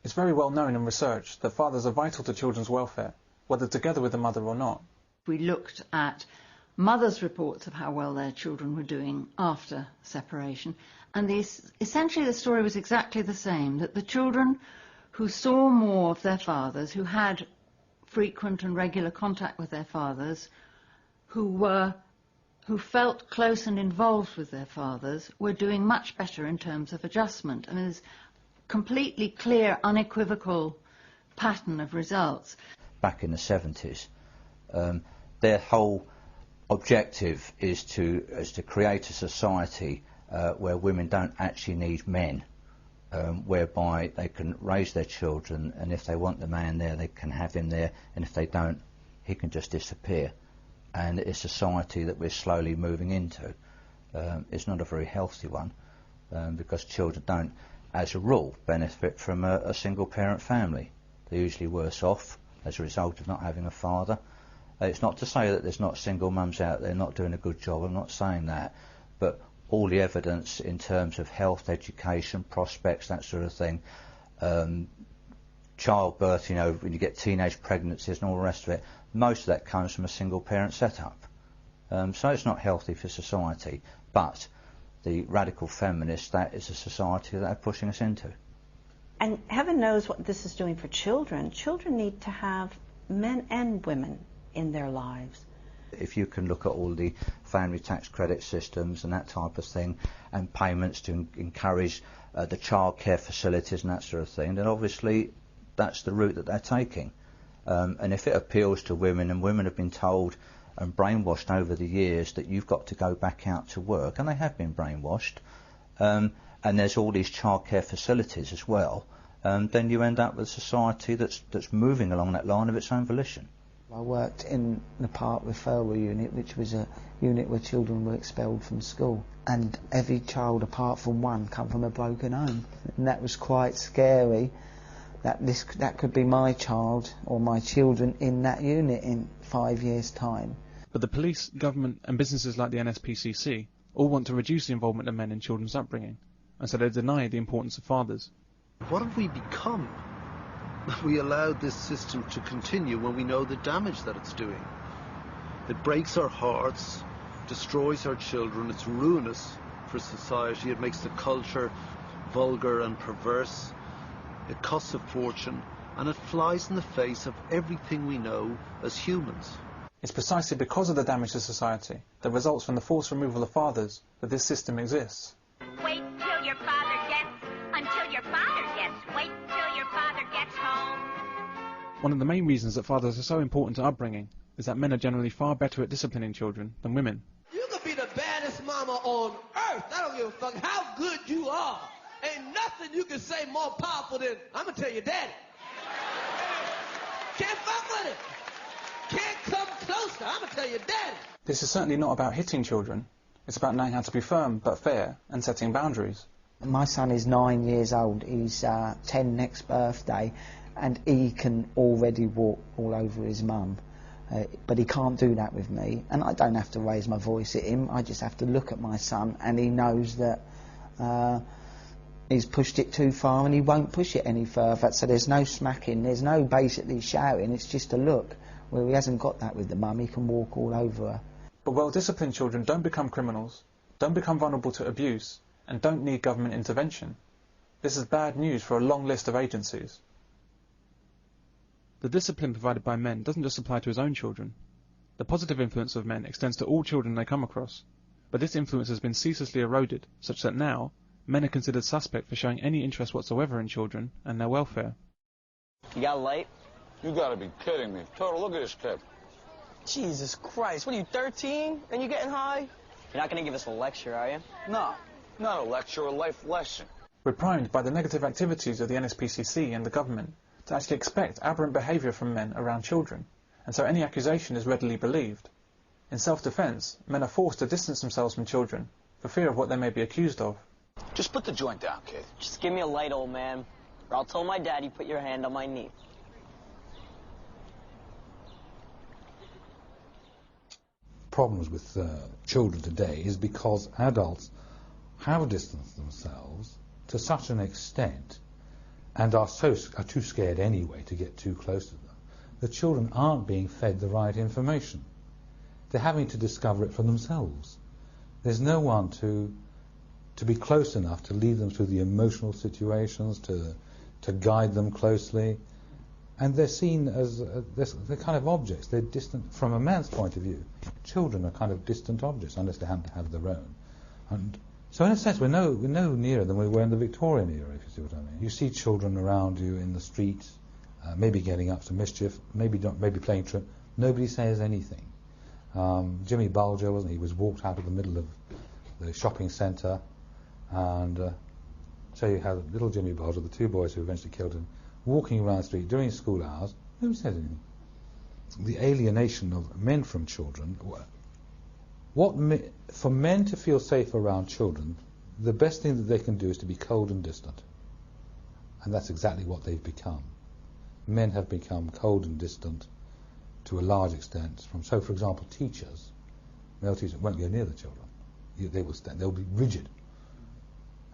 It's very well known in research that fathers are vital to children's welfare, whether together with the mother or not. We looked at mothers' reports of how well their children were doing after separation, and essentially the story was exactly the same, that the children who saw more of their fathers, who had frequent and regular contact with their fathers, who felt close and involved with their fathers, were doing much better in terms of adjustment. I mean, there's a completely clear, unequivocal pattern of results. Back in the 70s, their whole objective is to create a society where women don't actually need men, whereby they can raise their children, and if they want the man there, they can have him there, and if they don't, he can just disappear. And it's a society that we're slowly moving into. It's not a very healthy one, because children don't, as a rule, benefit from a single-parent family. They're usually worse off as a result of not having a father. It's not to say that there's not single mums out there not doing a good job, I'm not saying that, but all the evidence in terms of health, education, prospects, that sort of thing, childbirth, you know, when you get teenage pregnancies and all the rest of it, most of that comes from a single parent setup. So it's not healthy for society, but the radical feminists, that is a society that are pushing us into. And heaven knows what this is doing for children. Children need to have men and women in their lives. If you can look at all the family tax credit systems and that type of thing, and payments to encourage the childcare facilities and that sort of thing, then obviously that's the route that they're taking. And if it appeals to women, and women have been told and brainwashed over the years that you've got to go back out to work, and they have been brainwashed, and there's all these childcare facilities as well, then you end up with a society that's moving along that line of its own volition. I worked in the park referral unit, which was a unit where children were expelled from school, and every child apart from one come from a broken home, and that was quite scary, that could be my child or my children in that unit in 5 years' time. But the police, government and businesses like the NSPCC all want to reduce the involvement of men in children's upbringing, and so they deny the importance of fathers. What have we become that we allowed this system to continue when we know the damage that it's doing? It breaks our hearts, destroys our children, it's ruinous for society, it makes the culture vulgar and perverse, it costs a fortune, and it flies in the face of everything we know as humans. It's precisely because of the damage to society that results from the forced removal of fathers that this system exists. Wait till your father gets, until your father gets, wait till your father gets home. One of the main reasons that fathers are so important to upbringing is that men are generally far better at disciplining children than women. You could be the baddest mama on earth. I don't give a fuck how good you are. Ain't nothing you can say more powerful than, I'm gonna tell your daddy. Can't fuck with it. Can't come closer. I'm gonna tell your daddy. This is certainly not about hitting children. It's about knowing how to be firm but fair and setting boundaries. My son is 9 years old. He's 10 next birthday, and he can already walk all over his mum. But he can't do that with me, and I don't have to raise my voice at him. I just have to look at my son, and he knows that he's pushed it too far, and he won't push it any further. So there's no smacking, there's no basically shouting, it's just a look. Where he hasn't got that with the mum, he can walk all over her. But well-disciplined children don't become criminals, don't become vulnerable to abuse, and don't need government intervention. This is bad news for a long list of agencies. The discipline provided by men doesn't just apply to his own children. The positive influence of men extends to all children they come across. But this influence has been ceaselessly eroded, such that now, men are considered suspect for showing any interest whatsoever in children and their welfare. You got a light? You gotta be kidding me. Toto, look at this kid. Jesus Christ, what are you, 13? And you getting high? You're not gonna give us a lecture, are you? No, not a lecture, a life lesson. We're primed by the negative activities of the NSPCC and the government to actually expect aberrant behaviour from men around children, and so any accusation is readily believed. In self-defence, men are forced to distance themselves from children for fear of what they may be accused of. Just put the joint down, kid. Just give me a light, old man, or I'll tell my dad you put your hand on my knee. Problems with children today is because adults have distanced themselves to such an extent and are too scared anyway to get too close to them, the children aren't being fed the right information. They're having to discover it for themselves. There's no one to be close enough to lead them through the emotional situations, to guide them closely. And they're seen as they're kind of objects. They're distant from a man's point of view. Children are kind of distant objects unless they happen to have their own. And so in a sense, we're no nearer than we were in the Victorian era, if you see what I mean. You see children around you in the street, maybe getting up to mischief, maybe playing trip. Nobody says anything. Jimmy Bulger, wasn't he? Was walked out of the middle of the shopping centre, and so you had little Jimmy Bulger, the two boys who eventually killed him, walking around the street during school hours. Nobody said anything. The alienation of men from children. For men to feel safe around children, the best thing that they can do is to be cold and distant. And that's exactly what they've become. Men have become cold and distant to a large extent. So, for example, male teachers won't go near the children. They'll be rigid.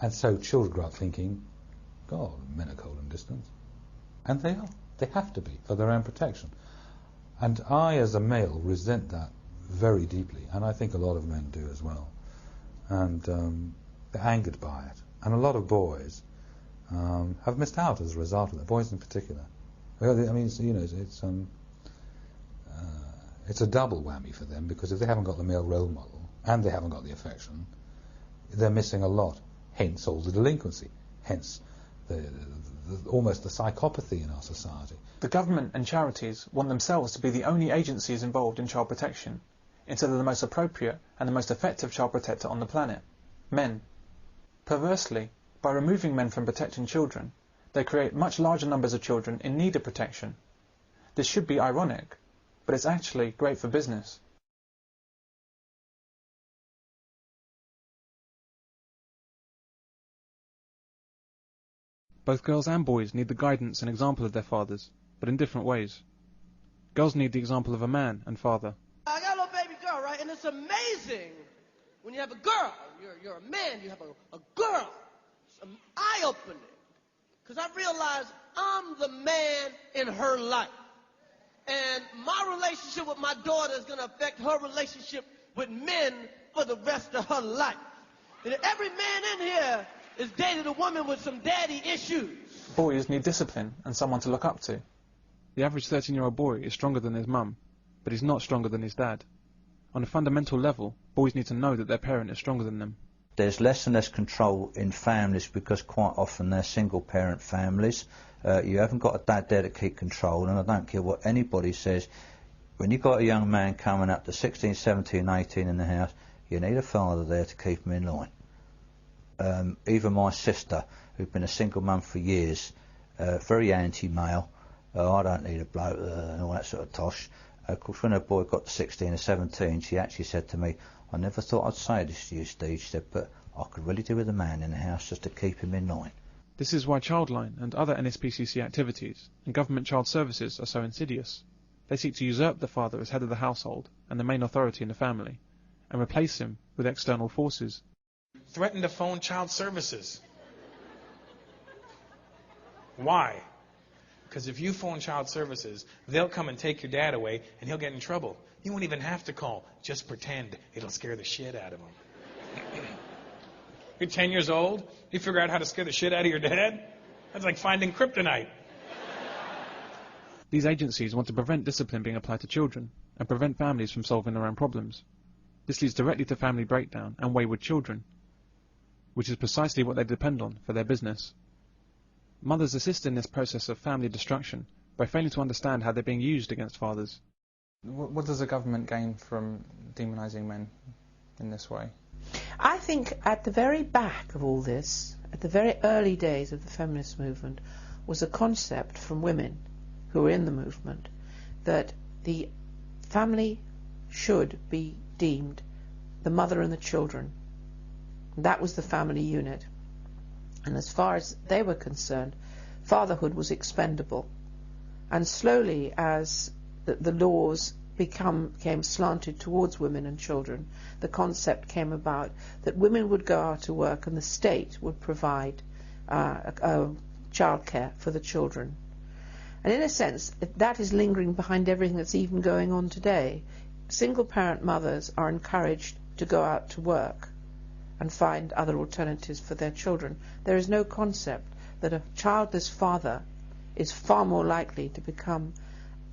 And so children grow up thinking, God, men are cold and distant. And they are. They have to be, for their own protection. And I, as a male, resent that very deeply, and I think a lot of men do as well. And they're angered by it. And a lot of boys have missed out as a result of that, boys in particular. I mean, it's a double whammy for them, because if they haven't got the male role model, and they haven't got the affection, they're missing a lot. Hence all the delinquency. Hence almost the psychopathy in our society. The government and charities want themselves to be the only agencies involved in child protection, instead of the most appropriate and the most effective child protector on the planet, men. Perversely, by removing men from protecting children, they create much larger numbers of children in need of protection. This should be ironic, but it's actually great for business. Both girls and boys need the guidance and example of their fathers, but in different ways. Girls need the example of a man and father. I got a little baby girl, right? And it's amazing when you have a girl. You're a man, you have a girl. It's eye-opening. Because I realize I'm the man in her life. And my relationship with my daughter is going to affect her relationship with men for the rest of her life. And every man in here is dated a woman with some daddy issues. Boys need discipline and someone to look up to. The average 13-year-old boy is stronger than his mum, but he's not stronger than his dad. On a fundamental level, boys need to know that their parent is stronger than them. There's less and less control in families because quite often they're single-parent families. You haven't got a dad there to keep control, and I don't care what anybody says. When you've got a young man coming up to 16, 17, 18 in the house, you need a father there to keep him in line. Even my sister, who's been a single mum for years, very anti-male, I don't need a bloke, and all that sort of tosh. Of course, when her boy got to 16 or 17, she actually said to me, I never thought I'd say this to you, Steve, she said, but I could really do with a man in the house just to keep him in line. This is why Childline and other NSPCC activities and government child services are so insidious. They seek to usurp the father as head of the household and the main authority in the family, and replace him with external forces. Threaten to phone child services. Why? Because if you phone child services, they'll come and take your dad away, and he'll get in trouble. You won't even have to call. Just pretend. It'll scare the shit out of him. You're 10 years old, you figure out how to scare the shit out of your dad? That's like finding kryptonite. These agencies want to prevent discipline being applied to children, and prevent families from solving their own problems. This leads directly to family breakdown and wayward children, which is precisely what they depend on for their business. Mothers assist in this process of family destruction by failing to understand how they're being used against fathers. What does the government gain from demonising men in this way? I think at the very back of all this, at the very early days of the feminist movement, was a concept from women who were in the movement that the family should be deemed the mother and the children. That was the family unit. And as far as they were concerned, fatherhood was expendable. And slowly, as the laws became slanted towards women and children, the concept came about that women would go out to work and the state would provide a childcare for the children. And in a sense, that is lingering behind everything that's even going on today. Single-parent mothers are encouraged to go out to work and find other alternatives for their children. There is no concept that a childless father is far more likely to become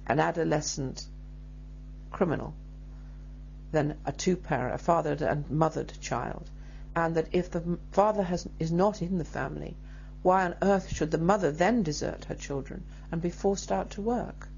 an adolescent criminal than a father and mothered child. And that if the father is not in the family, why on earth should the mother then desert her children and be forced out to work?